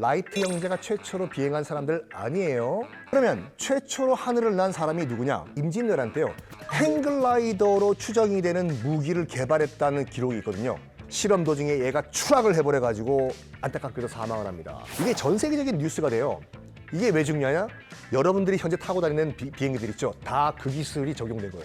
라이트 형제가 최초로 비행한 사람들 아니에요. 그러면 최초로 하늘을 난 사람이 누구냐? 임진왜란 때요. 행글라이더로 추정이 되는 무기를 개발했다는 기록이 있거든요. 실험 도중에 얘가 추락을 해버려가지고 안타깝게도 사망을 합니다. 이게 전 세계적인 뉴스가 돼요. 이게 왜 중요하냐? 여러분들이 현재 타고 다니는 비행기들 있죠. 다 그 기술이 적용된 거예요.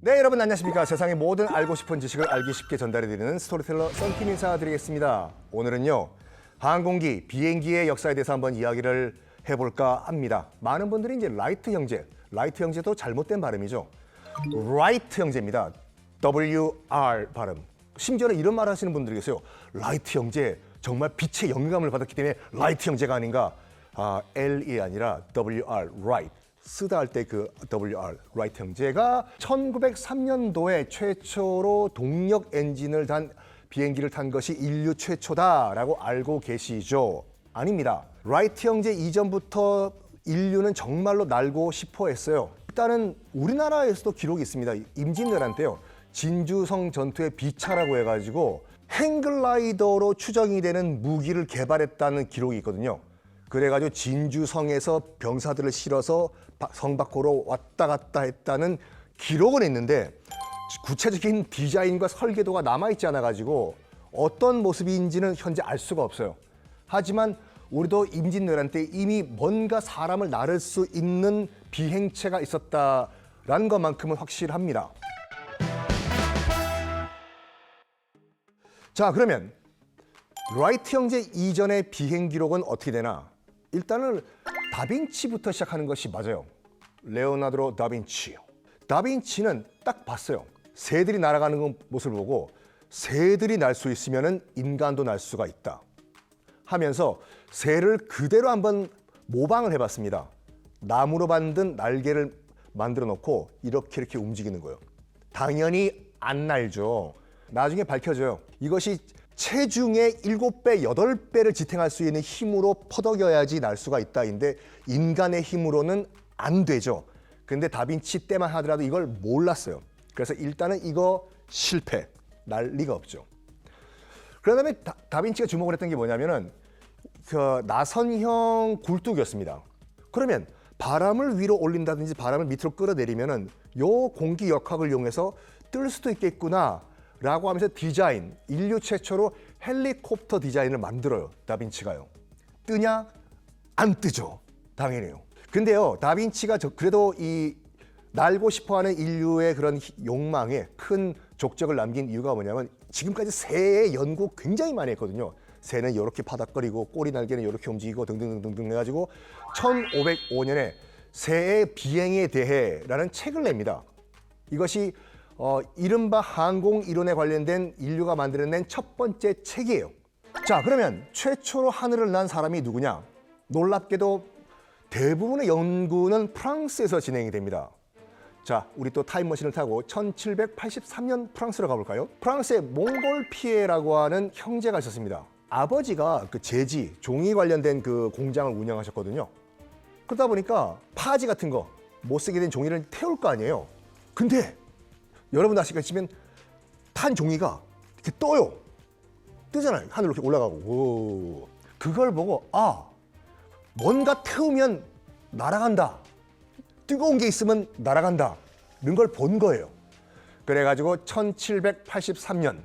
네, 여러분 안녕하십니까. 세상의 모든 알고 싶은 지식을 알기 쉽게 전달해드리는 스토리텔러 썬킴 인사드리겠습니다. 오늘은요, 항공기, 비행기의 역사에 대해서 한번 이야기를 해볼까 합니다. 많은 분들이 이제 라이트 형제도 잘못된 발음이죠. 라이트 형제입니다. WR 발음. 심지어는 이런 말 하시는 분들이 계세요. 라이트 형제, 정말 빛의 영감을 받았기 때문에 라이트 형제가 아닌가. L이 아니라 WR, right. 쓰다 할 때 그 WR, 라이트 형제가 1903년도에 최초로 동력 엔진을 단 비행기를 탄 것이 인류 최초다라고 알고 계시죠? 아닙니다. 라이트 형제 이전부터 인류는 정말로 날고 싶어 했어요. 일단은 우리나라에서도 기록이 있습니다. 임진왜란 때요. 진주성 전투의 비차라고 해가지고 행글라이더로 추정이 되는 무기를 개발했다는 기록이 있거든요. 그래가지고 진주성에서 병사들을 실어서 성 밖으로 왔다 갔다 했다는 기록은 있는데 구체적인 디자인과 설계도가 남아있지 않아가지고 어떤 모습인지는 현재 알 수가 없어요. 하지만 우리도 임진왜란 때 이미 뭔가 사람을 나를 수 있는 비행체가 있었다라는 것만큼은 확실합니다. 자, 그러면 라이트 형제 이전의 비행 기록은 어떻게 되나? 일단은 다빈치부터 시작하는 것이 맞아요. 레오나르도 다빈치. 다빈치는 딱 봤어요. 새들이 날아가는 모습을 보고 새들이 날 수 있으면 인간도 날 수가 있다 하면서 새를 그대로 한번 모방을 해봤습니다. 나무로 만든 날개를 만들어 놓고 이렇게 움직이는 거예요. 당연히 안 날죠. 나중에 밝혀져요. 이것이 체중의 7배, 8배를 지탱할 수 있는 힘으로 퍼덕여야지 날 수가 있다인데 인간의 힘으로는 안 되죠. 근데 다빈치 때만 하더라도 이걸 몰랐어요. 그래서 일단은 이거 실패, 날 리가 없죠. 그런 다음에 다빈치가 주목을 했던 게 뭐냐면은 그 나선형 굴뚝이었습니다. 그러면 바람을 위로 올린다든지 바람을 밑으로 끌어내리면은 요 공기 역학을 이용해서 뜰 수도 있겠구나 라고 하면서 디자인, 인류 최초로 헬리콥터 디자인을 만들어요. 다빈치가요. 뜨냐? 안 뜨죠. 당연히요. 근데요, 다빈치가 그래도 이 날고 싶어하는 인류의 그런 욕망에 큰 족적을 남긴 이유가 뭐냐면 지금까지 새의 연구 굉장히 많이 했거든요. 새는 이렇게 바닥거리고 꼬리 날개는 이렇게 움직이고 등등등등 해가지고 1505년에 새의 비행에 대해라는 책을 냅니다. 이것이 이른바 항공 이론에 관련된 인류가 만들어낸 첫 번째 책이에요. 자, 그러면 최초로 하늘을 난 사람이 누구냐? 놀랍게도 대부분의 연구는 프랑스에서 진행이 됩니다. 자, 우리 또 타임머신을 타고 1783년 프랑스로 가볼까요? 프랑스에 몽골피에라고 하는 형제가 있었습니다. 아버지가 그 제지, 종이 관련된 그 공장을 운영하셨거든요. 그러다 보니까 파지 같은 거 못 쓰게 된 종이를 태울 거 아니에요. 근데 여러분 아시겠지만 탄 종이가 이렇게 떠요. 뜨잖아요. 하늘로 이렇게 올라가고. 오. 그걸 보고 뭔가 태우면 날아간다. 뜨거운 게 있으면 날아간다. 이런 걸 본 거예요. 그래가지고 1783년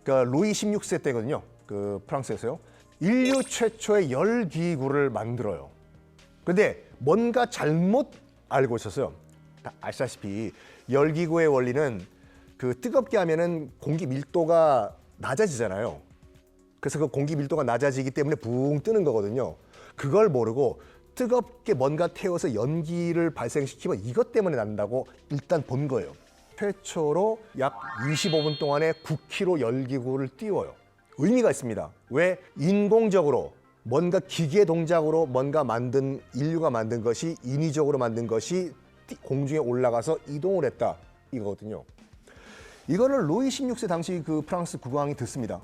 그 루이 16세 때거든요. 그 프랑스에서요. 인류 최초의 열기구를 만들어요. 근데 뭔가 잘못 알고 있었어요. 다 아시다시피 열기구의 원리는 그 뜨겁게 하면은 공기 밀도가 낮아지잖아요. 그래서 그 공기 밀도가 낮아지기 때문에 붕 뜨는 거거든요. 그걸 모르고 뜨겁게 뭔가 태워서 연기를 발생시키면 이것 때문에 난다고 일단 본 거예요. 최초로 약 25분 동안에 9km 열기구를 띄워요. 의미가 있습니다. 왜? 인공적으로 뭔가 기계 동작으로 뭔가 만든 인류가 만든 것이 인위적으로 만든 것이 공중에 올라가서 이동을 했다 이거거든요. 이거를 루이 16세 당시 그 프랑스 국왕이 듣습니다.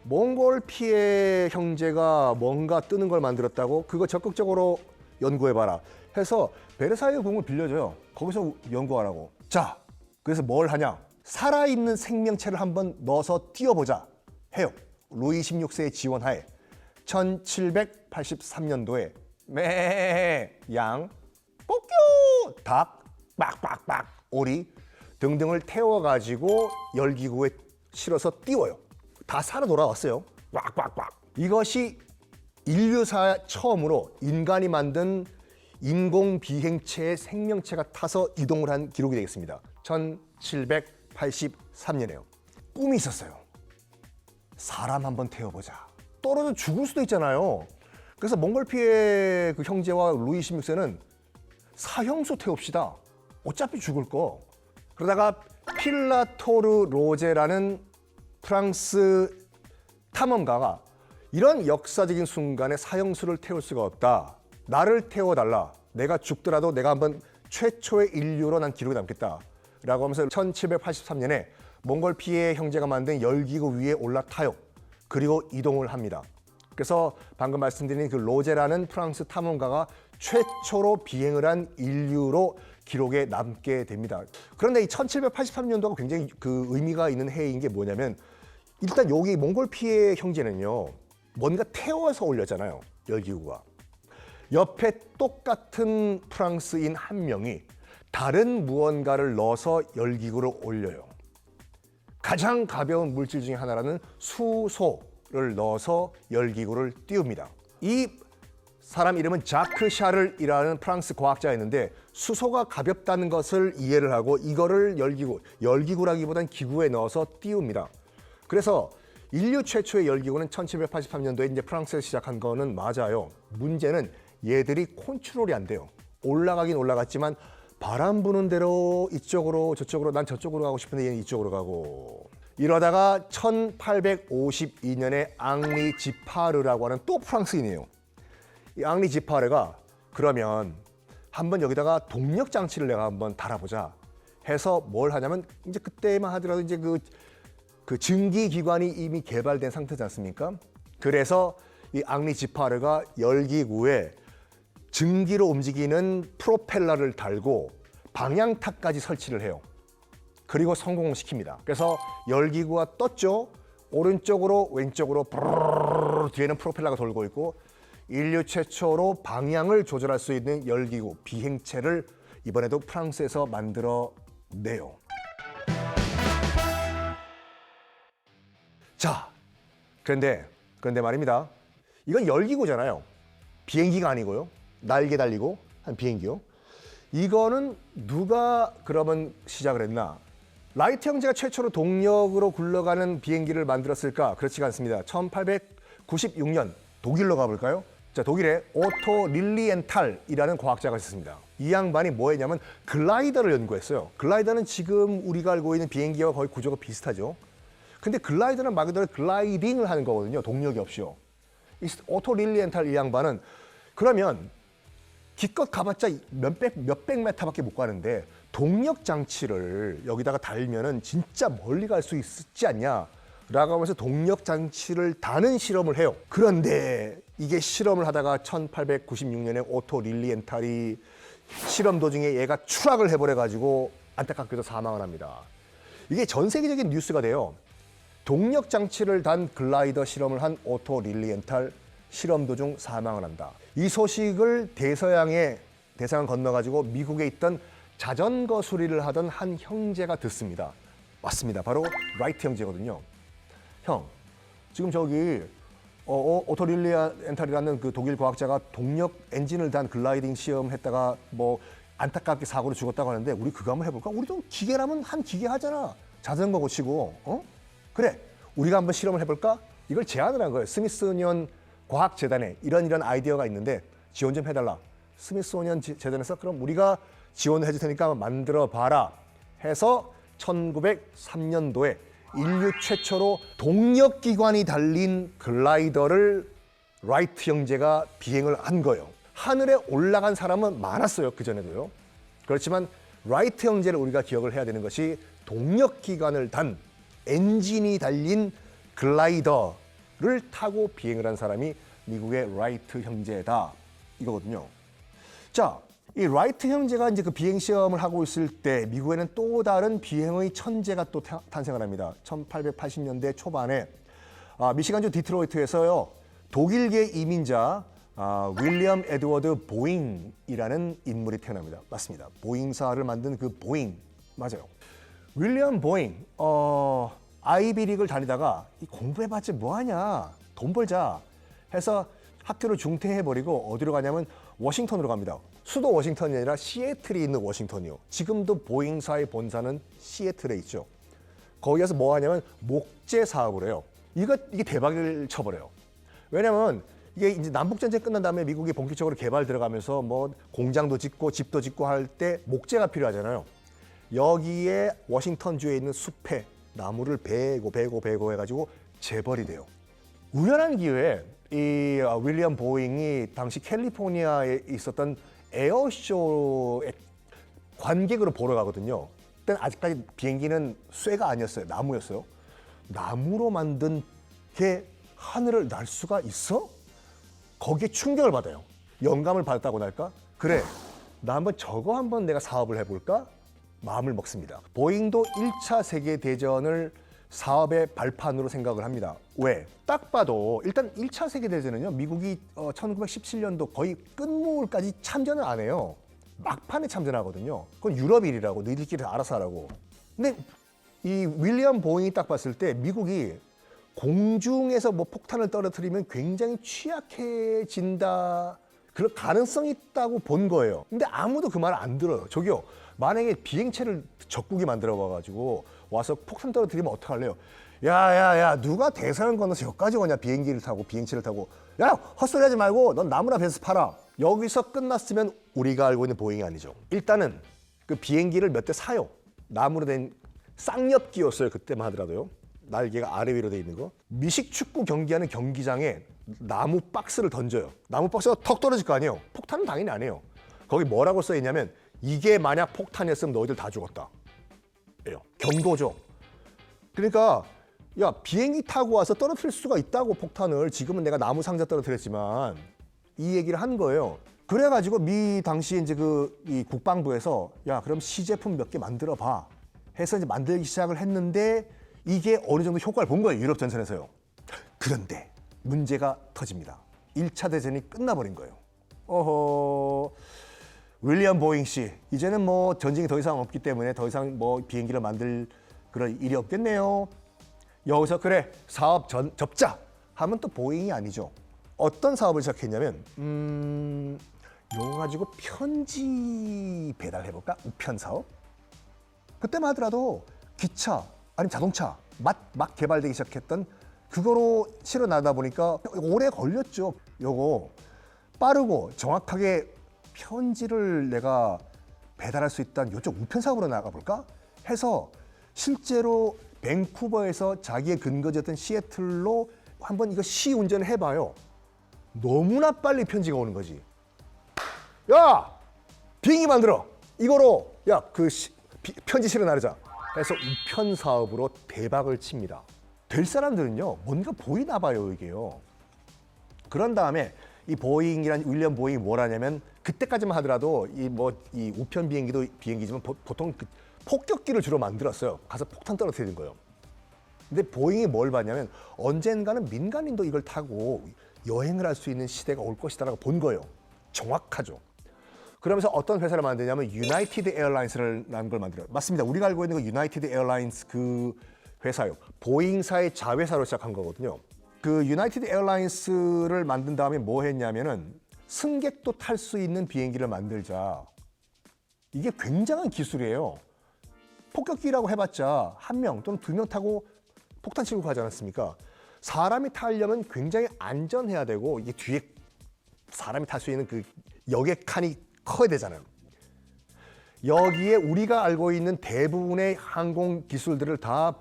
몽골 피해 형제가 뭔가 뜨는 걸 만들었다고 그거 적극적으로 연구해봐라 해서 베르사유 궁을 빌려줘요. 거기서 연구하라고. 자, 그래서 뭘 하냐? 살아있는 생명체를 한번 넣어서 띄워보자 해요. 루이 16세의 지원하에 1783년도에 매, 양, 뽀끼, 닭, 빡빡빡, 오리 등등을 태워가지고 열기구에 실어서 띄워요. 다 살아 돌아왔어요. 빡빡빡. 이것이 인류사 처음으로 인간이 만든 인공 비행체의 생명체가 타서 이동을 한 기록이 되겠습니다. 1783년에요. 꿈이 있었어요. 사람 한번 태워보자. 떨어져 죽을 수도 있잖아요. 그래서 몽골피의 그 형제와 루이 16세는 사형수 태웁시다. 어차피 죽을 거. 그러다가 필라토르 로제라는 프랑스 탐험가가 이런 역사적인 순간에 사형수를 태울 수가 없다. 나를 태워달라. 내가 죽더라도 내가 한번 최초의 인류로 난 기록이 남겠다. 라고 하면서 1783년에 몽골피의 형제가 만든 열기구 위에 올라타요. 그리고 이동을 합니다. 그래서 방금 말씀드린 그 로제라는 프랑스 탐험가가 최초로 비행을 한 인류로 기록에 남게 됩니다. 그런데 이 1783년도가 굉장히 그 의미가 있는 해인 게 뭐냐면 일단 여기 몽골피의 형제는요. 뭔가 태워서 올렸잖아요. 열기구가. 옆에 똑같은 프랑스인 한 명이 다른 무언가를 넣어서 열기구를 올려요. 가장 가벼운 물질 중에 하나라는 수소를 넣어서 열기구를 띄웁니다. 이 사람 이름은 자크 샤를이라는 프랑스 과학자였는데 수소가 가볍다는 것을 이해를 하고 이거를 열기구라기보단 기구에 넣어서 띄웁니다. 그래서 인류 최초의 열기구는 1783년도에 이제 프랑스에서 시작한 거는 맞아요. 문제는 얘들이 컨트롤이 안 돼요. 올라가긴 올라갔지만 바람 부는 대로 이쪽으로 저쪽으로 난 저쪽으로 가고 싶은데 얘는 이쪽으로 가고 이러다가 1852년에 앙리 지파르라고 하는 또 프랑스인이에요. 이 앙리 지파르가 그러면 한번 여기다가 동력 장치를 내가 한번 달아보자 해서 뭘 하냐면 이제 그때만 하더라도 이제 그 증기 기관이 이미 개발된 상태지 않습니까? 그래서 이 앙리 지파르가 열기구에 증기로 움직이는 프로펠러를 달고 방향탑까지 설치를 해요. 그리고 성공을 시킵니다. 그래서 열기구가 떴죠. 오른쪽으로 왼쪽으로 브르르르 뒤에는 프로펠러가 돌고 있고 인류 최초로 방향을 조절할 수 있는 열기구 비행체를 이번에도 프랑스에서 만들어내요. 자, 그런데 말입니다. 이건 열기구잖아요. 비행기가 아니고요. 날개 달리고 한 비행기요. 이거는 누가 그러면 시작을 했나? 라이트 형제가 최초로 동력으로 굴러가는 비행기를 만들었을까? 그렇지가 않습니다. 1896년 독일로 가볼까요? 자, 독일에 오토 릴리엔탈이라는 과학자가 있었습니다. 이 양반이 뭐 했냐면 글라이더를 연구했어요. 글라이더는 지금 우리가 알고 있는 비행기와 거의 구조가 비슷하죠. 근데 글라이더는 말 그대로 글라이딩을 하는 거거든요. 동력이 없이요. 이 오토 릴리엔탈 이 양반은 그러면 기껏 가봤자 몇백 메타밖에 못 가는데 동력 장치를 여기다가 달면은 진짜 멀리 갈 수 있지 않냐? 라고 하면서 동력 장치를 다는 실험을 해요. 그런데 이게 실험을 하다가 1896년에 오토 릴리엔탈이 실험 도중에 얘가 추락을 해버려가지고 안타깝게도 사망을 합니다. 이게 전 세계적인 뉴스가 돼요. 동력 장치를 단 글라이더 실험을 한 오토 릴리엔탈 실험 도중 사망을 한다. 이 소식을 대서양을 건너가지고 미국에 있던 자전거 수리를 하던 한 형제가 듣습니다. 맞습니다. 바로 라이트 형제거든요. 형, 지금 저기 오토 릴리엔탈이라는 그 독일 과학자가 동력 엔진을 단 글라이딩 시험했다가 뭐 안타깝게 사고로 죽었다고 하는데 우리 그거 한번 해볼까? 우리도 기계라면 한 기계 하잖아. 자전거 고치고. 그래, 우리가 한번 실험을 해볼까? 이걸 제안을 한 거예요. 스미소니언 과학재단에 이런 아이디어가 있는데 지원 좀 해달라. 스미소니언 재단에서 그럼 우리가 지원을 해줄 테니까 만들어봐라 해서 1903년도에 인류 최초로 동력기관이 달린 글라이더를 라이트 형제가 비행을 한 거예요. 하늘에 올라간 사람은 많았어요. 그전에도요. 그렇지만 라이트 형제를 우리가 기억을 해야 되는 것이 동력기관을 단 엔진이 달린 글라이더를 타고 비행을 한 사람이 미국의 라이트 형제다 이거거든요. 자, 이 라이트 형제가 이제 그 비행 시험을 하고 있을 때 미국에는 또 다른 비행의 천재가 또 탄생을 합니다. 1880년대 초반에 미시간주 디트로이트에서요 독일계 이민자 윌리엄 에드워드 보잉이라는 인물이 태어납니다. 맞습니다. 보잉사를 만든 그 보잉 맞아요. 윌리엄 보잉 아이비리그를 다니다가 공부해봤자 뭐하냐 돈 벌자 해서 학교를 중퇴해버리고 어디로 가냐면 워싱턴으로 갑니다. 수도 워싱턴이 아니라 시애틀이 있는 워싱턴이요. 지금도 보잉사의 본사는 시애틀에 있죠. 거기 가서 뭐 하냐면 목재 사업을 해요. 이게 대박을 쳐버려요. 왜냐면 이게 이제 남북전쟁 끝난 다음에 미국이 본격적으로 개발 들어가면서 뭐 공장도 짓고 집도 짓고 할 때 목재가 필요하잖아요. 여기에 워싱턴주에 있는 숲에 나무를 베고 해가지고 재벌이 돼요. 우연한 기회에 이 윌리엄 보잉이 당시 캘리포니아에 있었던 에어쇼의 관객으로 보러 가거든요. 그때는 아직까지 비행기는 쇠가 아니었어요. 나무였어요. 나무로 만든 게 하늘을 날 수가 있어? 거기에 충격을 받아요. 영감을 받았다고 할까? 그래, 나 한번 저거 한번 내가 사업을 해볼까? 마음을 먹습니다. 보잉도 1차 세계대전을 사업의 발판으로 생각을 합니다. 왜? 딱 봐도 일단 1차 세계대전은요. 미국이 1917년도 거의 끝물까지 참전을 안 해요. 막판에 참전하거든요. 그건 유럽 일이라고 너희들끼리 알아서 하라고. 근데 이 윌리엄 보잉이 딱 봤을 때 미국이 공중에서 뭐 폭탄을 떨어뜨리면 굉장히 취약해진다. 그럴 가능성이 있다고 본 거예요. 근데 아무도 그 말을 안 들어요. 저기요. 만약에 비행체를 적국이 만들어 와가지고 와서 폭탄 떨어뜨리면 어떡할래요? 야, 누가 대서양 건너서 여기까지 오냐 비행기를 타고 비행체를 타고. 야, 헛소리 하지 말고 넌 나무나 베서 팔아. 여기서 끝났으면 우리가 알고 있는 보잉이 아니죠. 일단은 그 비행기를 몇 대 사요. 나무로 된 쌍엽기였어요. 그때만 하더라도요. 날개가 아래 위로 돼 있는 거. 미식 축구 경기하는 경기장에 나무 박스를 던져요. 나무 박스가 턱 떨어질 거 아니에요. 폭탄은 당연히 안 해요. 거기 뭐라고 써 있냐면 이게 만약 폭탄이었으면 너희들 다 죽었다. 예요. 경고죠. 그러니까 야 비행기 타고 와서 떨어뜨릴 수가 있다고 폭탄을. 지금은 내가 나무 상자 떨어뜨렸지만 이 얘기를 한 거예요. 그래가지고 미 당시 이제 이 국방부에서 야 그럼 시제품 몇 개 만들어 봐 해서 이제 만들기 시작을 했는데 이게 어느 정도 효과를 본 거예요. 유럽 전선에서요. 그런데 문제가 터집니다. 1차 대전이 끝나버린 거예요. 윌리엄 보잉 씨, 이제는 뭐 전쟁이 더 이상 없기 때문에 더 이상 뭐 비행기를 만들 그런 일이 없겠네요. 여기서 그래 사업 접자 하면 또 보잉이 아니죠. 어떤 사업을 시작했냐면 이거 가지고 편지 배달해볼까? 우편 사업? 그때만 하더라도 기차 아니면 자동차 막 개발되기 시작했던 그거로 실어나다 보니까 오래 걸렸죠. 요거 빠르고 정확하게 편지를 내가 배달할 수 있다는 이쪽 우편 사업으로 나가볼까? 해서 실제로 밴쿠버에서 자기의 근거지였던 시애틀로 한번 이거 시운전을 해봐요. 너무나 빨리 편지가 오는 거지. 야! 비행기 만들어! 이거로 야 편지 실어 나르자 해서 우편 사업으로 대박을 칩니다. 될 사람들은요 뭔가 보이나 봐요 이게요. 그런 다음에 이 보잉이란 윌리엄 보잉이 뭘 하냐면 그때까지만 하더라도 이 우편 비행기도 비행기지만 보통 그 폭격기를 주로 만들었어요. 가서 폭탄 떨어뜨리는 거예요. 근데 보잉이 뭘 봤냐면 언젠가는 민간인도 이걸 타고 여행을 할 수 있는 시대가 올 것이다라고 본 거예요. 정확하죠. 그러면서 어떤 회사를 만드냐면 유나이티드 에어라인스라는 걸 만들어요. 맞습니다. 우리가 알고 있는 그 유나이티드 에어라인스 그 회사요. 보잉사의 자회사로 시작한 거거든요. 그 유나이티드 에어라인스를 만든 다음에 뭐 했냐면은 승객도 탈 수 있는 비행기를 만들자. 이게 굉장한 기술이에요. 폭격기라고 해봤자 한 명 또는 두 명 타고 폭탄 치고 가지 않았습니까? 사람이 타려면 굉장히 안전해야 되고 이게 뒤에 사람이 탈 수 있는 그 역의 칸이 커야 되잖아요. 여기에 우리가 알고 있는 대부분의 항공 기술들을 다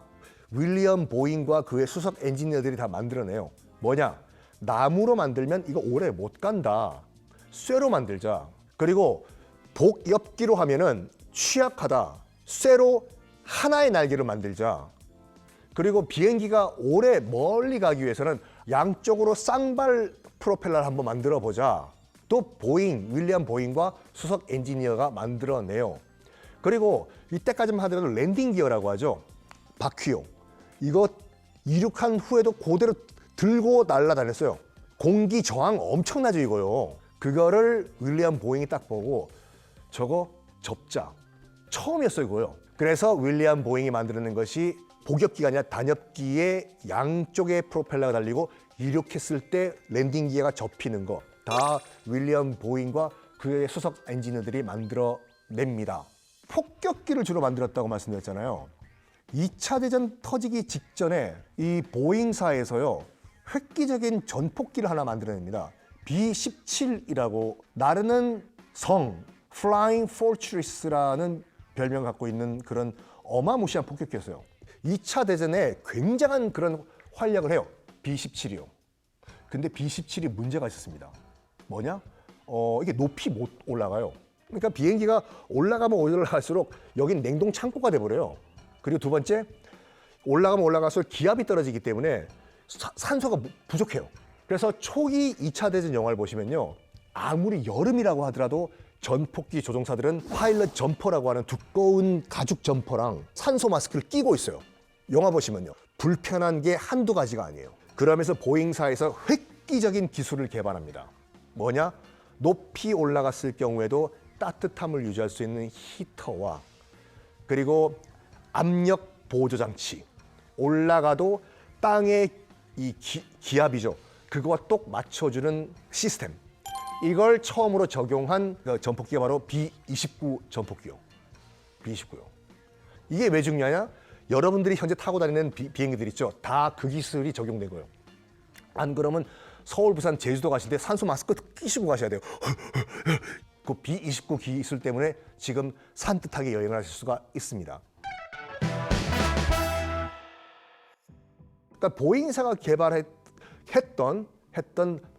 윌리엄 보잉과 그의 수석 엔지니어들이 다 만들어내요. 뭐냐? 나무로 만들면 이거 오래 못 간다. 쇠로 만들자. 그리고 복엽기로 하면은 취약하다. 쇠로 하나의 날개를 만들자. 그리고 비행기가 오래 멀리 가기 위해서는 양쪽으로 쌍발 프로펠러를 한번 만들어 보자. 또 윌리엄 보잉과 수석 엔지니어가 만들어내요. 그리고 이때까지만 하더라도 랜딩 기어라고 하죠. 바퀴용. 이거 이륙한 후에도 그대로 들고 날아다녔어요. 공기 저항 엄청나죠 이거요. 그거를 윌리엄 보잉이 딱 보고 저거 접자. 처음이었어요 이거요. 그래서 윌리엄 보잉이 만들어낸 것이 복엽기가 아니라 단엽기에 양쪽에 프로펠러가 달리고 이륙했을 때 랜딩 기어가 접히는 거. 다 윌리엄 보잉과 그의 수석 엔지니어들이 만들어냅니다. 폭격기를 주로 만들었다고 말씀드렸잖아요. 2차 대전 터지기 직전에 이 보잉사에서요. 획기적인 전폭기를 하나 만들어냅니다. B-17이라고 나르는 성, Flying Fortress라는 별명을 갖고 있는 그런 어마무시한 폭격기였어요. 2차 대전에 굉장한 그런 활약을 해요. B-17이요. 근데 B-17이 문제가 있었습니다. 뭐냐? 이게 높이 못 올라가요. 그러니까 비행기가 올라가면 올라갈수록 여긴 냉동 창고가 돼버려요. 그리고 두 번째, 올라가면 올라갈수록 기압이 떨어지기 때문에 산소가 부족해요. 그래서 초기 2차 대전 영화를 보시면요. 아무리 여름이라고 하더라도 전폭기 조종사들은 파일럿 점퍼라고 하는 두꺼운 가죽 점퍼랑 산소 마스크를 끼고 있어요. 영화 보시면요. 불편한 게 한두 가지가 아니에요. 그러면서 보잉사에서 획기적인 기술을 개발합니다. 뭐냐? 높이 올라갔을 경우에도 따뜻함을 유지할 수 있는 히터와 그리고 압력 보조 장치, 올라가도 땅의 이 기압이죠. 그거와 똑 맞춰주는 시스템. 이걸 처음으로 적용한 전폭기가 바로 B-29 전폭기요. B-29요. 이게 왜 중요하냐? 여러분들이 현재 타고 다니는 비행기들 있죠. 다 그 기술이 적용된 거예요. 안 그러면 서울, 부산, 제주도 가실 때 산소 마스크 끼시고 가셔야 돼요. 그 B-29 기술 때문에 지금 산뜻하게 여행을 하실 수가 있습니다. 그러니까 보잉사가 개발했던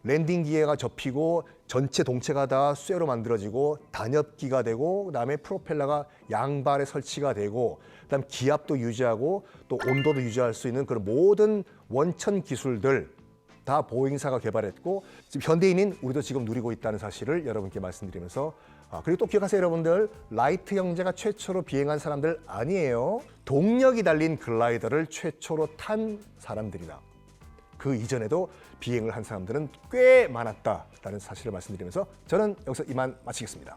랜딩 기어가 접히고 전체 동체가 다 쇠로 만들어지고 단엽기가 되고 그다음에 프로펠러가 양발에 설치가 되고 그다음 기압도 유지하고 또 온도도 유지할 수 있는 그런 모든 원천 기술들 다 보잉사가 개발했고 지금 현대인인 우리도 지금 누리고 있다는 사실을 여러분께 말씀드리면서 그리고 또 기억하세요 여러분들, 라이트 형제가 최초로 비행한 사람들 아니에요. 동력이 달린 글라이더를 최초로 탄 사람들이다. 그 이전에도 비행을 한 사람들은 꽤 많았다라는 사실을 말씀드리면서 저는 여기서 이만 마치겠습니다.